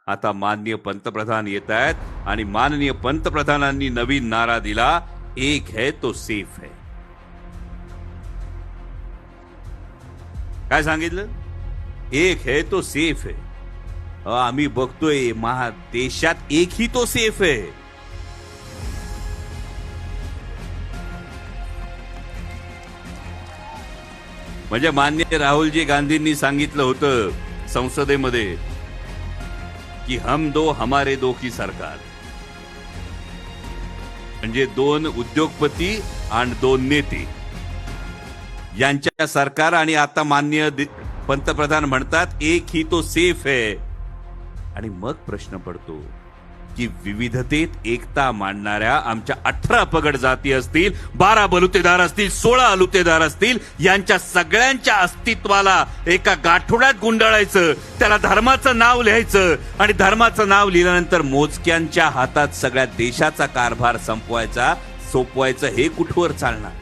आता माननीय पंतप्रधान येत आहेत आणि माननीय पंतप्रधानांनी नवीन नारा दिला, एक है तो सेफ है. काय सांगितलं? एक है तो सेफ है. आम्ही बघतोय देशात एक ही तो सेफ है. म्हणजे माननीय राहुलजी गांधींनी सांगितलं होतं संसदेमध्ये की हम दो हमारे दो की सरकार. म्हणजे दोन उद्योगपती आणि दोन नेते यांच्या सरकार. आणि आता माननीय पंतप्रधान म्हणतात एक ही तो सेफ है. आणि मग प्रश्न पडतो की विविधतेत एकता मांडणाऱ्या आमच्या 18 पगड जाती असतील, 12 बलुतेदार असतील, 16 अलुतेदार असतील, यांच्या सगळ्यांच्या अस्तित्वाला एका गाठोड्यात गुंडाळायचं, त्याला धर्माचं नाव लिहायचं आणि धर्माचं नाव लिहिल्यानंतर मोजक्यांच्या हातात सगळ्या देशाचा कारभार सोपवायचं, हे कुठवर चालणार?